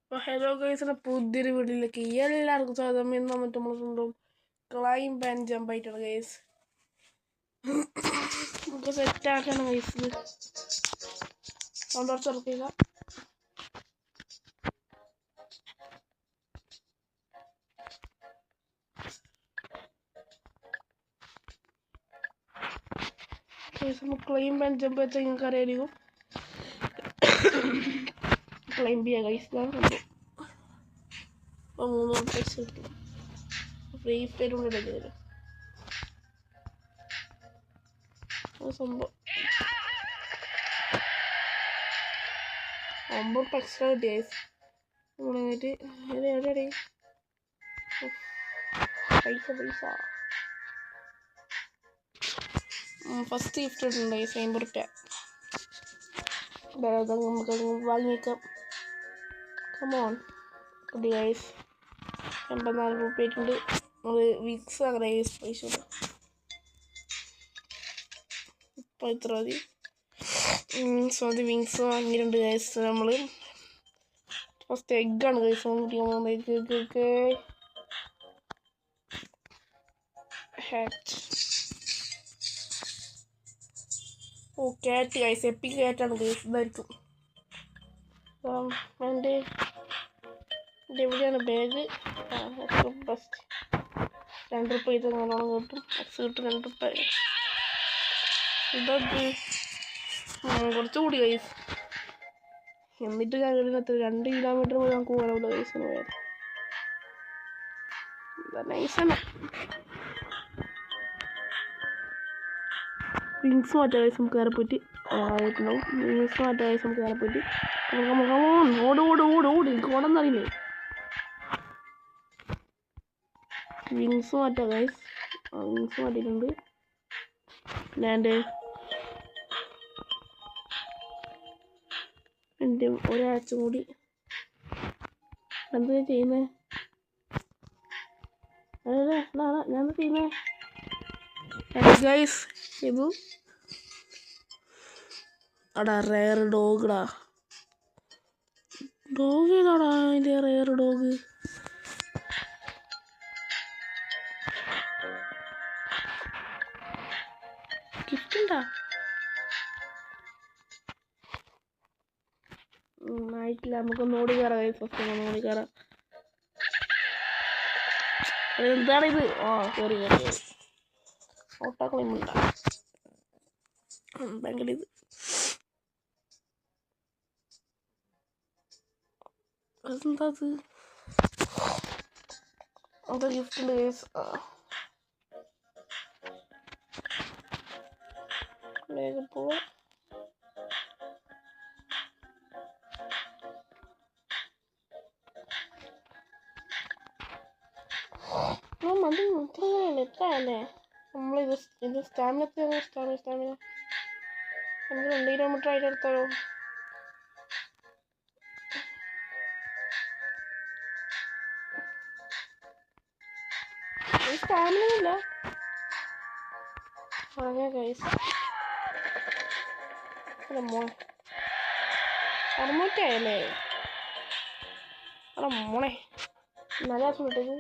അപ്പോൾ ഹലോ ഗൈസിൻ്റെ പുതിയൊരു വീട്ടിലേക്ക് എല്ലാവർക്കും സ്വാഗതം. ഇന്ന് വന്നിട്ട് നമ്മൾ സ്വന്തം ക്ലൈംബ് ആൻഡ് ജമ്പ് ആയിട്ടാണ് ഗൈസ്. നമുക്ക് സെറ്റാക്കണം ഗൈസ്. ഇത് സൗണ്ട് കുറച്ച് ഉറക്കുക. ഗൈസ് നമുക്ക് ക്ലൈംബ് ആൻഡ് ജമ്പ് വെച്ചാൽ നിങ്ങൾക്ക് അറിയായിരിക്കും. ക്ലൈംബ് ചെയ്യുക ഗൈസ്. അപ്പോൾ 3 പൈസ കിട്ടും. ഫ്രീ ഫയർ കൊണ്ട് തരും സംഭവം. 9 എക്സ്ട്രാ കിട്ടി ഗൈസ്. നമ്മൾ കഴിഞ്ഞിട്ട് എവിടെ പൈസ ഫസ്റ്റ് ഗിഫ്റ്റ് ഇട്ടുണ്ട് ഗൈസ്. 50 റുപ്യ നമുക്ക് വാങ്ങിയേക്കാം. കമോൺ കിട്ടി ഗൈസ്. 84 റുപ്യ ആയിട്ടുണ്ട്. നമ്മൾ വിക്സ് അങ്ങനെ ഗൈസ് പൈസ ഇപ്പോൾ ഇത്ര മതി. വിങ്സ് വാങ്ങിയിട്ടുണ്ട് ഗൈസ്. നമ്മൾ ഫസ്റ്റ് എഗ്ഗാണ് ഗൈസ് കുടിക്കാൻ പോകുന്നത്. Egg hat. ഓ ക്യാറ്റ് ഗൈസ്. എപ്പിക് ക്യാറ്റാണ് ഗൈസ്. ഇതായിരിക്കും എൻ്റെ എവിടെയാണ് ബാഗ്. ബെസ്റ്റ് 2 റുപ്യ ഇത് നല്ലോണം കിട്ടും. എക്സ് കിട്ടും 2 റുപ്യ. ഇതൊക്കെ കുറച്ചുകൂടി ഗൈസ്. എന്നിട്ട് ഞാൻ 2 കിലോമീറ്റർ പോയി നമുക്ക് പോകാനുള്ള ഗൈസിന് പോയാൽ നൈസാണ്. വിങ്സ് മാറ്റാം ഗൈസ്. നമുക്ക് നേരെ പോയിട്ട് ആയിട്ടുണ്ടാവും. വിങ്സ് മാറ്റാം ഗൈസ്. നമുക്ക് നേരെ പോയിട്ട് ഓട് എനിക്ക് ഓടെന്നറിയില്ലേ. വിങ്സ് മാറ്റാം ഗൈസ്. വിങ്സ് മാറ്റിയിട്ടുണ്ട്. ലാൻഡ് എൻ്റെ ഒരാഴ്ച കൂടി എന്താ ചെയ്യുന്നത്? അതെ ഞാൻ ചെയ്യുന്നത് ഗൈസ്. ഇത് അടാ റെയർ ഡോഗാ. ഡോഗ് ഏതാടാ അതിൻ്റെ റെയർ ഡോഗ്? ഗിഫ്റ്റ് ഉണ്ടാ? ആയിട്ടില്ല. നമുക്കൊന്ന് ഓടി കയറാം ഗൈസ്. ഫസ്റ്റ് ഓടി കയറാം. എന്താണിത്? കയറി ഓട്ടോക്ലൈമുണ്ട ഭയങ്കര ഇത്. അതെന്താ അത്? എന്താ ഗിഫ്റ്റ് ഉണ്ട് ഗൈസ്. വേഗം പോവാ. മതി എത്രയല്ലേ നമ്മളിത് സ്റ്റാമിന നമുക്ക് 2 കിലോമീറ്റർ ആയിട്ട് എടുത്താലോ? സ്റ്റാമിന ഇല്ല. പറഞ്ഞ ഗൈസ് 600 ആയല്ലേ? അവിടെ മോണെ നല്ല രസം കിട്ടത്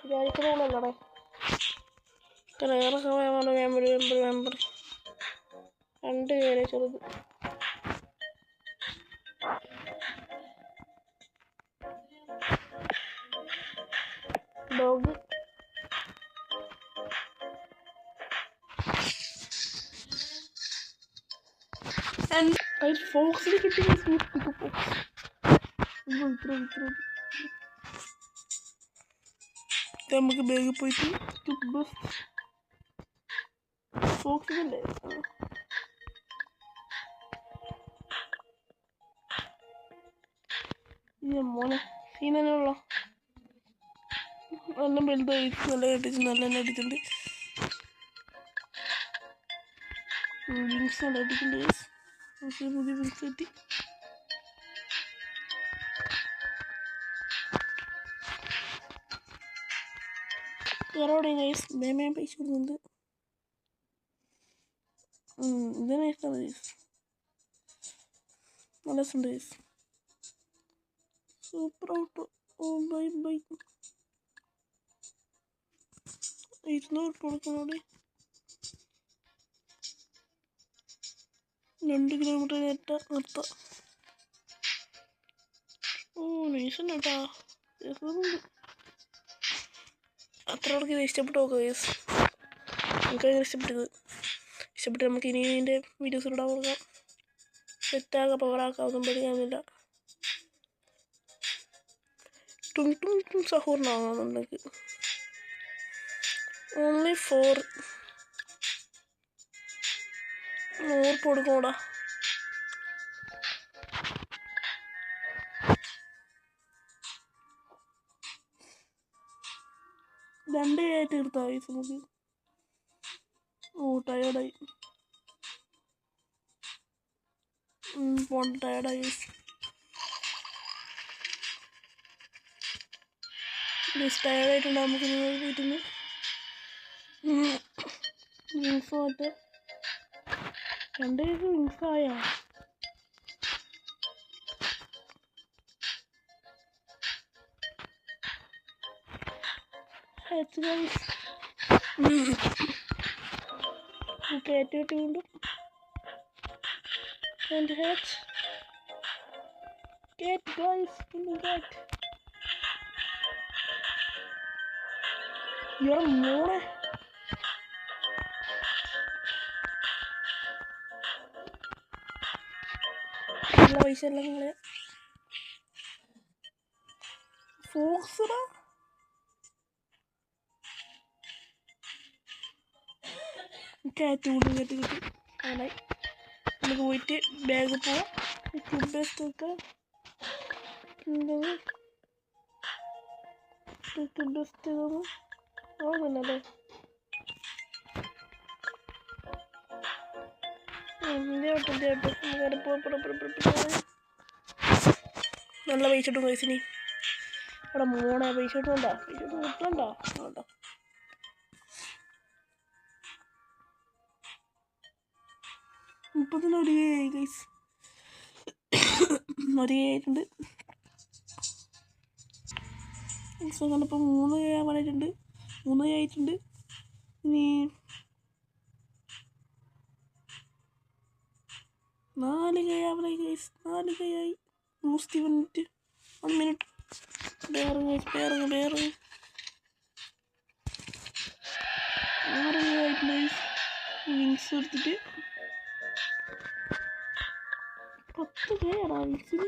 വിചാരിക്കുന്നതല്ലേ. മെമ്പർ 2 പേരെ ചെറുത്. ഡോഗ് ഫോക്സിന് കിട്ടി. നമുക്ക് ബാഗ് പോയിട്ട് ഫോക്സിനല്ലേ മോനെ സീനല്ലോ. നല്ല വലുതായി. നല്ല അടിച്ചിട്ടുണ്ട്. വിങ്സ് നല്ല അടിച്ചിട്ടുണ്ട്. പുതിയ വിങ്സ് കിട്ടി. വേറെ ഗൈസ് മേമയും പൈസ കൊടുക്കുന്നുണ്ട്. ഇത് നൈസാണ് ഗൈസ്. നല്ല രസമുണ്ട് ഗൈസ്. Super out. ഓ ബൈ ബൈ. 200 കൊടുക്കണോടെ. 2 കിലോമീറ്റർ നിർത്താം. ഓ നൈസുണ്ട് കേട്ടാ. അത്ര അവർക്ക് ഇത് ഇഷ്ടപ്പെട്ടു നോക്കുക ഗൈസ്. നമുക്ക് ഇഷ്ടപ്പെട്ട് നമുക്ക് ഇനി ഇതിൻ്റെ വീഡിയോസ് ഇടാൻ കൊടുക്കാം. സെറ്റാക്കാം, പവറാക്കാം, ഒന്നും പഠിക്കാനില്ല. ടും സഹൂറിനാണെന്നുണ്ടെങ്കിൽ ഓൺലി 4 കൊടുക്കണോടാ. 2 ആയിട്ട് തീർത്താ വയസ്സ് നമുക്ക്. ഓ ടയേർഡായി. ടയേർഡായി. ടയേർഡായിട്ടുണ്ട്. നമുക്ക് വീട്ടിൽ വിങ്സ് മാറ്റാം. 2 വിങ്സ് ആയാ. കയറ്റിട്ട് വീണ്ടും മോളെ പൈസ എല്ലാം നിങ്ങളെ ഫോക്സറാ. കയറ്റി കിട്ടി. അങ്ങനെ നമുക്ക് പോയിട്ട് ബാഗ് പോവാം. ഫുഡ് ബെസ്റ്റൊക്കെ ബെസ്റ്റ് ആവുന്നല്ലേ. നല്ല പൈസ ഇട്ടും പൈസനി അവിടെ മോണെ പൈസ ഇട്ടുണ്ടോ? പൈസ ഇട്ട് കിട്ടണ്ടോ? വേണ്ട. മുപ്പത്തിന് ഒരു ഗൈസ് ആയിട്ടുണ്ട്. കണ്ടപ്പോൾ 3 ആവാനായിട്ടുണ്ട്. 3 ആയിട്ടുണ്ട്. ഇനി 4 ആവാനായി ഗൈസ്. 4 ആയി. 1 മിനിറ്റ്. 1 മിനിറ്റ്. വേറെ 6 ആയിട്ടുണ്ട്. വിങ്സ് എടുത്തിട്ട് 10 ആടാ വിങ്സിന്.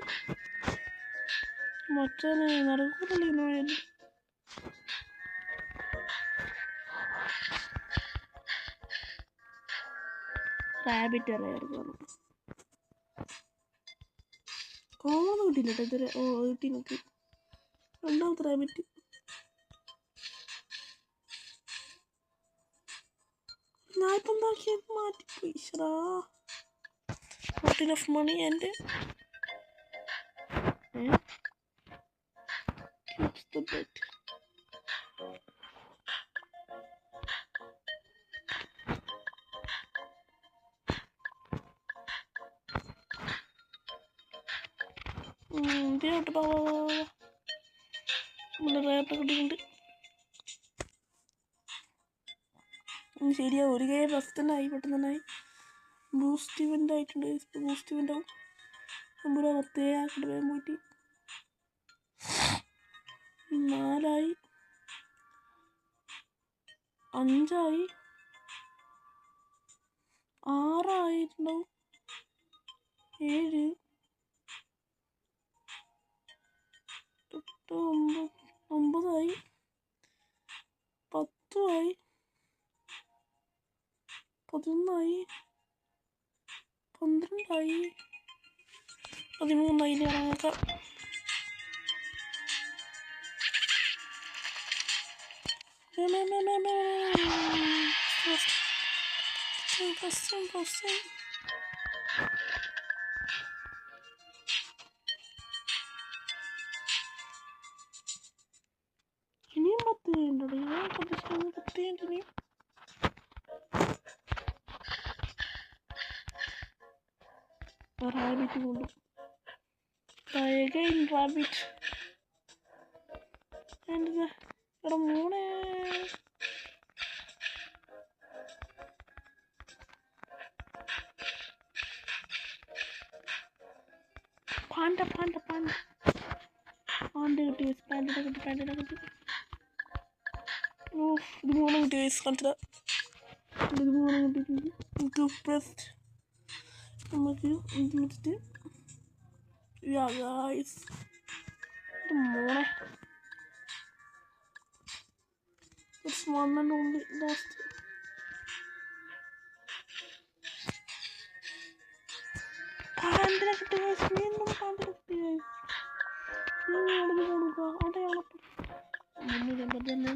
മച്ചാനെ നടക്കൂടല്ലോ. റാബിറ്റ് അറിയാമായിരുന്നു. കോമൺ കിട്ടില്ല കേട്ടോ ഇതുവരെ. ഓ കിട്ടി നോക്കി. രണ്ടാമത്തെ റാബിറ്റ്. ഞാനിപ്പോൾ എന്താക്കിയത് മാറ്റിപ്പോയി. not enough money and keeps the bet. ശരിയാ. ഒരു കൈ ഫസ്റ്റ് തന്നെ ആയി. പെട്ടെന്ന് തന്നെ ആയി. ബൂസ്റ്റ് ഇവൻ്റ് ആയിട്ടുണ്ട്. ബൂസ്റ്റ് ഇവൻ്റ് ആവും. നമ്മൾ 10 ആക്കിയിട്ട് വേഗം പോയിട്ട് 4 ആയി. 5 ആയി. 6 ആയിട്ടുണ്ടാവും. 7 9 ആയി. 10 ആയി. 11 ആയി. 12 ആയി. 13 ആയി. ഇറങ്ങാക്കാം. ഇനിയും 10 ഉണ്ടോ? ഞാൻ പ്രതീക്ഷിക്കുന്നത് 10 ഇനിയും. റാബിറ്റ് കൊണ്ടു. Again rabbit. എന്താ എടാ മോനെ പാണ്ട പാണ്ട പാണ്ട പാണ്ട് കിട്ടി പാൻറ്റിനെ കിട്ടി പാൻറ്റിനെ കിട്ടി ഓ ഇത് മോനെ കിട്ടി വയസ്സ് കാണിച്ചത് ഇത് മോനെ കിട്ടിയിട്ടുണ്ട് നമുക്ക് ബെസ്റ്റ് നമുക്ക് ഇത് വെച്ചിട്ട് ഗായ്സ് ഇത് മോനെ It's one and only last. Pandra kitte guys, meenum pandra kitte guys. Nee adunu ponuka, adayalappu. Mummy dengadenne.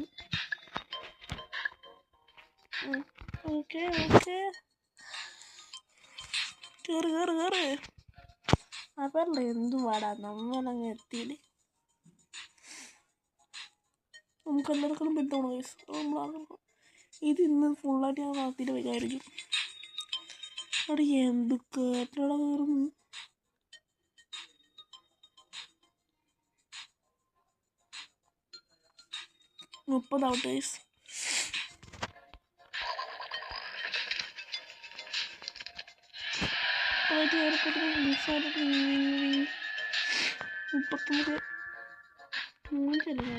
Okay. Keru. Apparle endu vaada nammalange ettile. നമുക്കെല്ലാവർക്കും ബന്ധമാണ് ഗൈസ് നമ്മളാകുമ്പോൾ ഇത് ഇന്ന് ഫുള്ളായിട്ട് ഞാൻ വളർത്തിയിട്ട് വയ്ക്കായിരിക്കും അവിടെ എന്തൊക്കെ എത്രയോടെ കയറുന്നു 30 ആവട്ടെ ഗൈസ് മുപ്പത്തൊമ്പത് മൂഞ്ചല്ലേ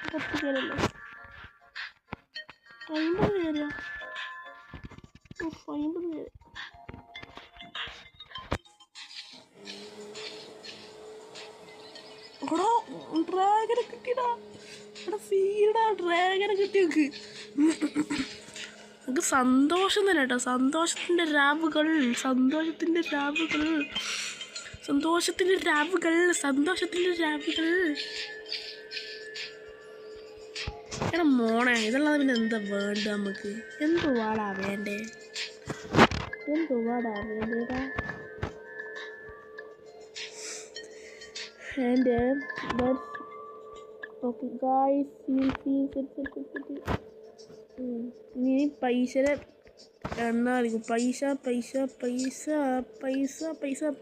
പത്ത് പേരല്ലോ 50 പേരാ 50 പേര് എടാ ഡ്രാഗനെ കിട്ടിയടാ എടാ സീടാ ഡ്രാഗനെ കിട്ടി നമുക്ക് സന്തോഷം തന്നെ കേട്ടോ സന്തോഷത്തിൻ്റെ രാവുകൾ എടാ മോണെ ഇതല്ലാതെ പിന്നെ എന്താ വേണ്ട നമുക്ക് എന്തുവാടാ വേണ്ടേടാ and that's okay guys ഇനി പൈസയുടെ എണ്ണ കളിക്കും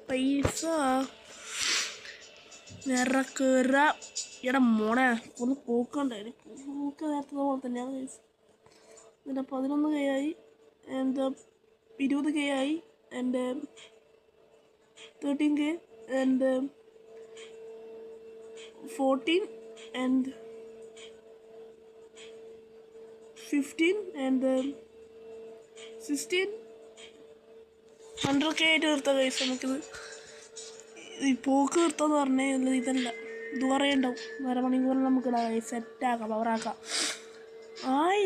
പൈസ നിറക്കേറ എടാ മോണെ ഒന്ന് പോക്കുണ്ടായിരുന്നു പോക്ക് നേരത്തെ പോലെ തന്നെയാണ് ഗൈസ് എന്നിട്ട് 11K ആയി എന്താ 20K ആയി എൻ്റെ 13K and 14 and 15 and 16 100K ആയിട്ട് നിർത്താം ഗൈസ് നമുക്കിത് ഈ പോക്ക് നിർത്താന്ന് പറഞ്ഞാൽ ഇതല്ല ഇത് കുറേ ഉണ്ടാവും അരമണിക്കൂറിൽ നമുക്കിടാം ഗൈസ് സെറ്റാക്കാം പവറാക്കാം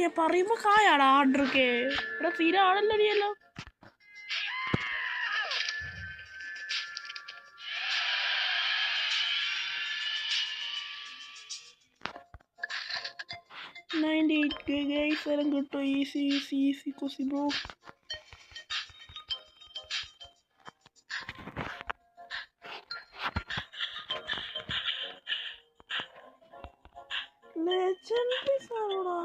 ഞാൻ പറയുമ്പോൾ കായാടാ 100K ഇവിടെ തീരെ ആളല്ലോ നീയല്ലോ $98K guys, eran കിട്ടോ easy cozy bro. Legendary സാധനടാ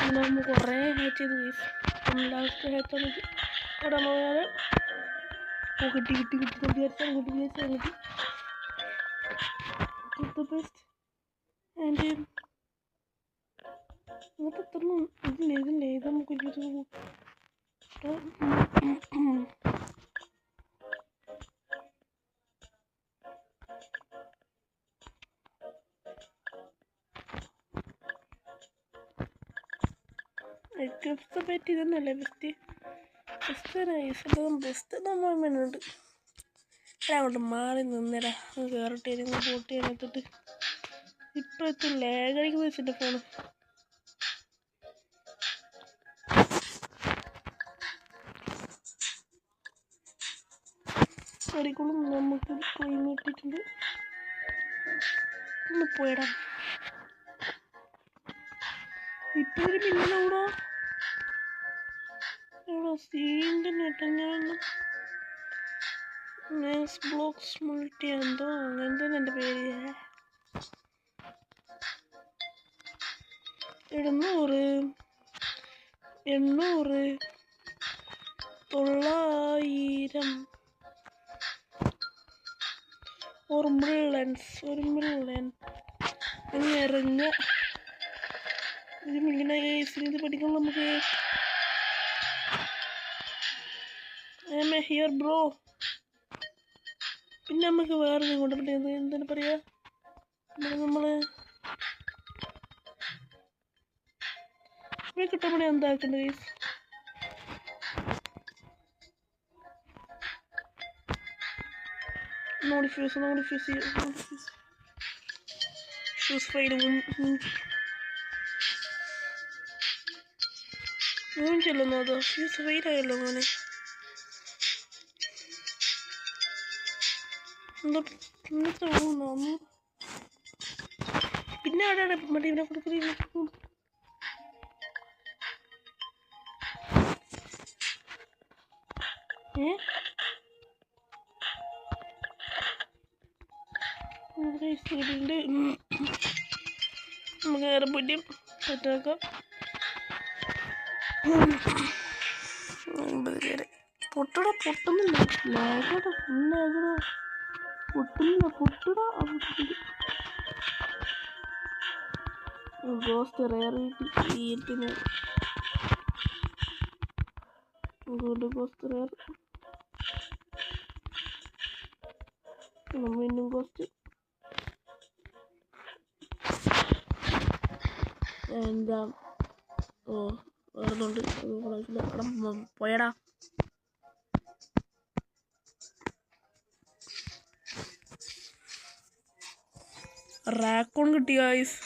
നമ്മൾ കുറേ ഹാച്ച് ചെയ്ത് ലാസ്റ്റ് ഹാച്ച് ആണ് ഇവിടെ നോക്കിയാൽ കിട്ടി വിചാരിച്ചാൽ കിട്ടി ബെസ്റ്റ് ആൻഡ് ഇങ്ങനത്തെ എത്ര ഇതില്ലേ ഇത് നമുക്ക് ക്രിപ്സ് പറ്റി ഇതന്നല്ലേ ബെസ്റ്റ് നമ്മൾ വേണുണ്ട് അങ്ങോട്ട് മാറി നിന്നേരാ കയറട്ടെ പോട്ടി അതിനകത്തിട്ട് ഇപ്പം എത്തും ലേഖനിക്ക് വെച്ചിട്ട് ഫോണ് അടിക്കുള്ളും നമുക്ക് പോയി ഇട്ടിട്ടുണ്ട് ഒന്ന് പോയടാ ഇപ്പൊ ഒരു മിന്നലൂടാ എവിടെ സീൻ്റെ നെട്ട ഞാൻ മാക്സ് ബ്ലോക്സ് മൾട്ടി എന്തോ അങ്ങനത്തെ എൻ്റെ പേര്. 700 800 900 ഒരു മില്യൺ എറിഞ്ഞ 1 മില്യൺ ഇത് പഠിക്കണം നമുക്ക്. Here bro. പിന്നെ നമുക്ക് വേറെ കൊണ്ട് പറ്റിയത് എന്താണ് പറയാ, നമ്മള് കിട്ടുമ്പോൾ എന്താക്കണ്ട ഗൈസ്. നോട്ടിഫ്യൂസ് ഷൂസ് ഫൈഡ് ചെല്ലുന്നു. അതോ ഫ്യൂസ് ഫൈഡ് ആയല്ലോ മോനെ. പിന്നെ ആടാണ് മറ്റേ ഇവിടെ കൊടുക്കുന്നത്. നമുക്ക് വേറെ പോയിട്ട് സെറ്റാക്കാം. 50 പേര് പൊട്ടുന്നില്ല. ലാഗോടെ ഫുള്ളാകട പൊട്ടുന്നില്ല. ഗോസ്റ്റ് റേറിന് ഗോസ്റ്റ് റേർ വീണ്ടും ഗോസ്റ്റ്. എന്താ വേറെന്നുണ്ട് പോയടാ. റാക്കോൺ കിട്ടി ഗൈസ്.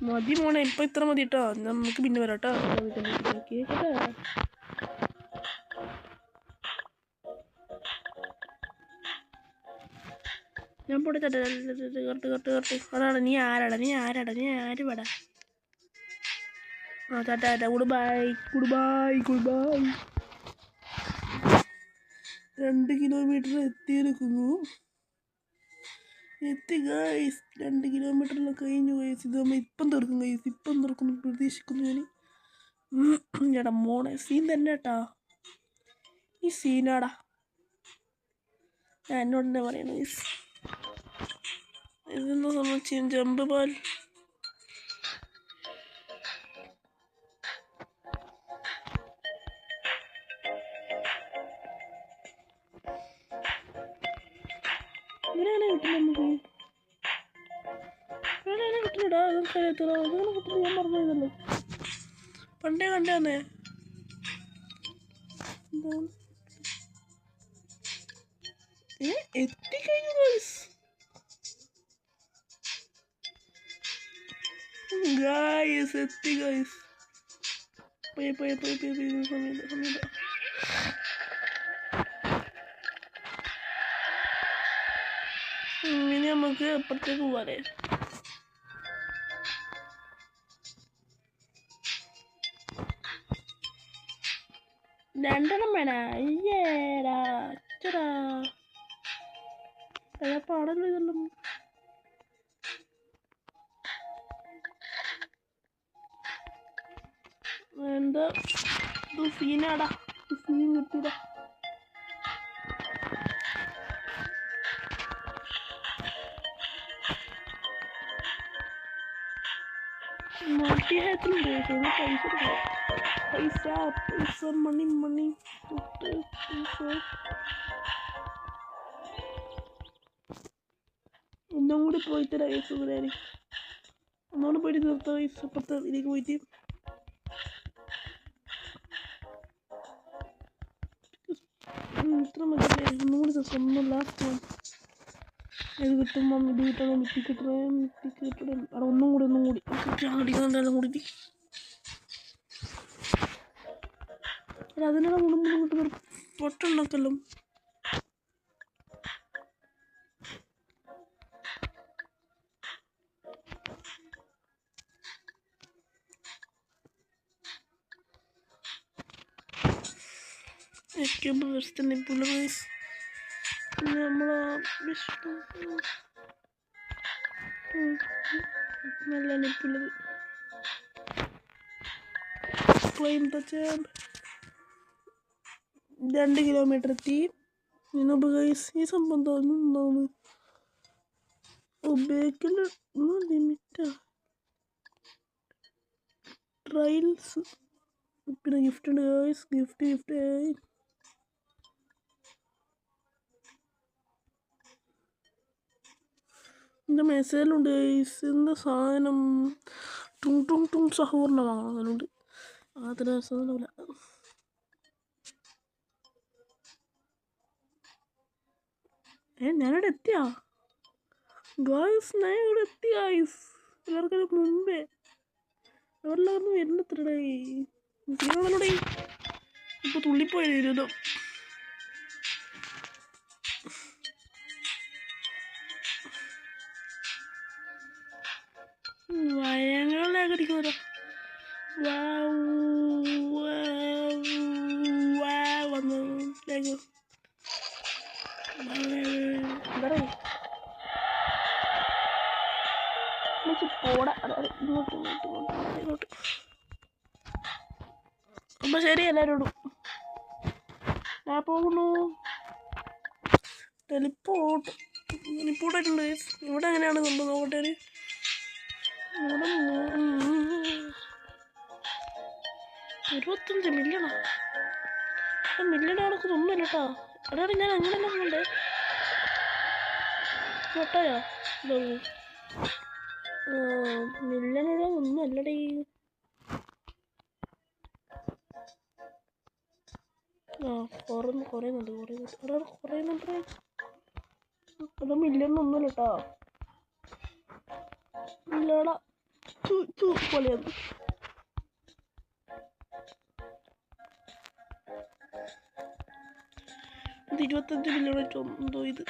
മതി മോനെ, ഇപ്പം ഇത്ര മതി കേട്ടോ. നമുക്ക് പിന്നെ വരാം കേട്ടോ. കേട്ടോ ഞാൻ പൊടി കട്ട്. അതാണ് നീ ആരാടാ ആ ടാറ്റ. Good bye. 2 കിലോമീറ്റർ എത്തി ഗൈസ്. 2 കിലോമീറ്ററിൽ കഴിഞ്ഞു ഗൈസ്. ഇത് നമ്മൾ ഇപ്പം തീർക്കും ഗൈസ്. ഇപ്പം തീർക്കുന്നു പ്രതീക്ഷിക്കുന്നു ഞാൻ. ചേട്ടാ മോണെ സീൻ തന്നെ കേട്ടാ. ഈ സീനാടാ ഞാൻ എന്നോട് തന്നെ പറയണ ഗൈസ്. ഇതെന്താ സംബന്ധിച്ച് ജമ്പ് ബാൽ. ഇവരെങ്ങനെ കിട്ടില്ല നമുക്ക്. ഇവരെങ്ങനെ കിട്ടില്ലടാ. അതൊക്കെ അങ്ങനെ കിട്ടില്ല. ഞാൻ പറഞ്ഞതല്ലോ പണ്ടേ കണ്ടാന്നേ. എത്തിക്കഴിഞ്ഞു ഗൈസ്. എത്തി ഗൈസ്. പോയി സമയത്ത് ഇനി നമുക്ക് അപ്പുറത്തേക്ക് പോവാലേ. രണ്ടെണ്ണം വേണ. അയ്യേടാ അച്ചടാ പാടല്ലോ ഇതെല്ലാം. എന്താ സീനാടാ. സീൻ കിട്ടിയതാ. മൾട്ടി ഹാച്ചിലുണ്ട്. പൈസ മണി ഒന്നും കൂടി പോയിട്ട് റൈസ് പറയാൻ ഒന്നുകൂടി പോയിട്ട് തീർത്ത റൈസ്. അപ്പുറത്ത് ഇതിലേക്ക് പോയിട്ട് ഇത്ര മതി. ഒന്നുകൂടി ദിവസം ഒന്നും ലാസ്റ്റ് ഇത് കിട്ടുമ്പം ഇത് കിട്ടണം. മിത്തി അവിടെ ഒന്നും കൂടി അടിക്കുന്നുണ്ടെല്ലാം കൂടി. അതിനുള്ള മുഴുവൻ പൊട്ടുണ്ടാക്കല്ലോ. Cube versus the nebula guys. നമ്മൾ നല്ല നിപ്പുള്ളത് ക്ലൈം ദ ചാമ്പ് 2 കിലോമീറ്റർ എത്തി. ഇന്നിപ്പോൾ ഗൈസ് ഈ സംഭവം തോന്നുന്നു ബേക്കിൽ ലിമിറ്റാ ട്രയൽസ്. പിന്നെ ഗിഫ്റ്റ് ഉണ്ട് ഗൈസ്, ഗിഫ്റ്റ് എൻ്റെ മെസ്സേജിലുണ്ട് ഗൈസ്. എന്താ സാധനം ടും സഹൂറിൻ്റെ വാങ്ങുന്നുണ്ട്. അത്ര രസമൊന്നുമില്ല. ഞാനിവിടെ എത്തിയാ ഗായ്സ്? ഞാൻ ഇവിടെ എത്തി ഗായ്സ്. എല്ലാവർക്കും മുമ്പേ അവരെല്ലാവരും വരുന്നത്രടേ സീനാണല്ലോടേ. ഇപ്പൊ തുള്ളിപ്പോയി ഇരുന്നോ. വയങ്ങളിലേക്ക് അടിക്കുമല്ലോ. വന്നു പോടാ ഇങ്ങോട്ട്. അപ്പൊ ശരി എല്ലാവരോടും ഞാൻ പോകുന്നു. ടെലിപ്പോർട്ടായിട്ടുണ്ട്. ഇവിടെ എങ്ങനെയാണ് സംഭവം നോക്കട്ടെ. ഇവിടെ 25 മില്യണോ? മില്യൺ ആണൊക്കെ ഒന്നുമില്ല കേട്ടോ. അതാണ് ഞാൻ അങ്ങനെ പോകണ്ടേ കേട്ടോയോ. മില്യണ ഒന്നും അല്ലടേ. കുറയുന്നുണ്ട്. അത് മില്യണൊന്നുമില്ല കേട്ടോ. ഇല്ലടാ പൊളിയത്. ഇത് 25 മില്യൺ എന്തോ. ഇത്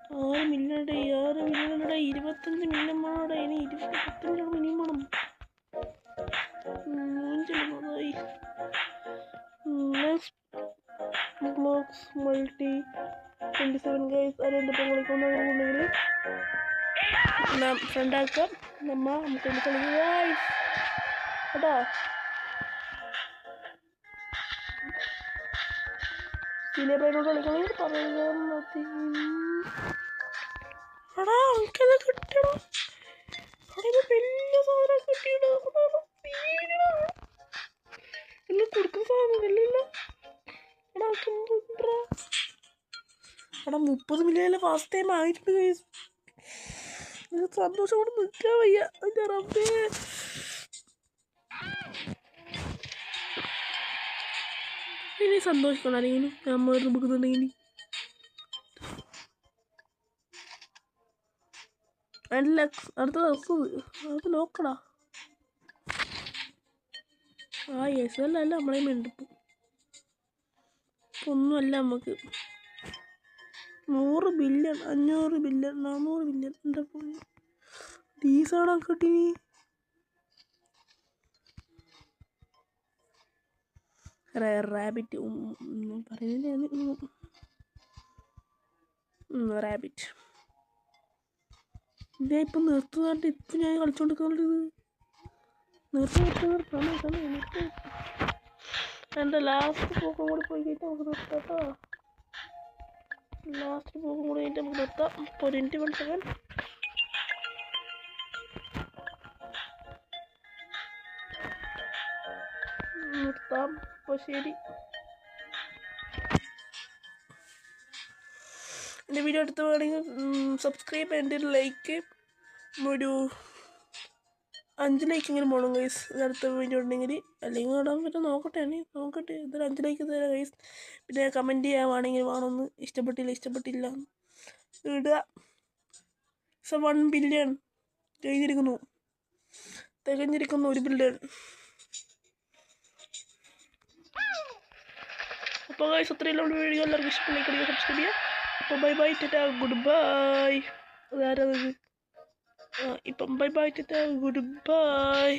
6 മില്യണുടെ 25 മില്യൺ വേണോടെ. ഇനി 25 മിനിമം ബ്ലോക്സ് മൾട്ടി 27 ഗൈസ്. അതിൻ്റെ കളിക്കൊണ്ടെങ്കിൽ ഫ്രണ്ടാക്കാം. നമുക്ക് കളിക്കുക കേട്ടോ. സിലേബ്രേറ്റോട് കളിക്കണമെങ്കിൽ പറയാൻ മതി. എടാ എനിക്കത് കിട്ടണം. വലിയ സാധനം കിട്ടിയിട എല്ലാം കൊടുക്കുന്ന സാധനമില്ല. എടാ 30 മില്യൺ ഫാസ്റ്റ് ടൈം ആയിട്ടുണ്ട് ഗൈസ്. സന്തോഷം കൊണ്ട് നിൽക്കാൻ വയ്യ. അതിൻ്റെ റബ്ബേ ഇനി സന്തോഷിക്കണം. അല്ലെങ്കിൽ നമ്മൾ നോക്കുന്നുണ്ടെങ്കിൽ അല്ല അടുത്ത ദിവസം അത് നോക്കടാ. യെസ് അല്ല നമ്മളെ മിണ്ടിപ്പോ ഒന്നുമല്ല. നമുക്ക് 100 ബില്യൺ 500 ബില്യൺ 400 ബില്യൺ എന്താ ദീസാടാ കിട്ടി. റാബിറ്റ് പറയുന്നില്ല. റാബിറ്റ് ഇതേ ഇപ്പം നിർത്തുന്നിട്ട് ഇപ്പം ഞാൻ കളിച്ചോണ്ടിരിക്കുന്നുണ്ട്. നിർത്തി എൻ്റെ ലാസ്റ്റ് പോക്കും കൂടി പോയി കഴിഞ്ഞിട്ട് നമുക്ക് നിർത്താട്ടോ. ലാസ്റ്റ് പോക്കും കൂടി കഴിഞ്ഞിട്ട് നമുക്ക് നിർത്താം. ഇപ്പോൾ 21 സെക്കൻഡ് നിർത്താം. അപ്പോൾ ശരി. എൻ്റെ വീഡിയോ എടുത്ത് വേണമെങ്കിൽ സബ്സ്ക്രൈബ് ചെയ്യേണ്ട ലൈക്ക് ഒരു 5 ലൈക്കെങ്കിലും പോകണം ഗൈസ്. അടുത്ത വീഡിയോ ഉണ്ടെങ്കിൽ അല്ലെങ്കിൽ ഇടാൻ പറ്റും. നോക്കട്ടെ ഇതൊരു 5 ലൈക്ക് തരാം ഗൈസ്. പിന്നെ കമൻറ്റ് ചെയ്യാവാണെങ്കിൽ വേണമെന്ന്. ഇഷ്ടപ്പെട്ടില്ല ഇടുക. 1 ബില്യൺ തികഞ്ഞിരിക്കുന്നു 1 ബില്യൺ. അപ്പോൾ ഗൈസ് അത്രയുള്ള വീഡിയോ എല്ലാവർക്കും ഇഷ്ടപ്പെട്ടിരിക്കുക. സബ്സ്ക്രൈബ് ചെയ്യുക. അപ്പോൾ ബൈ ടാറ്റാ ഗുഡ് ബൈ. അതാരത് ഇപ്പം ബൈ ടാറ്റാ ഗുഡ് ബൈ.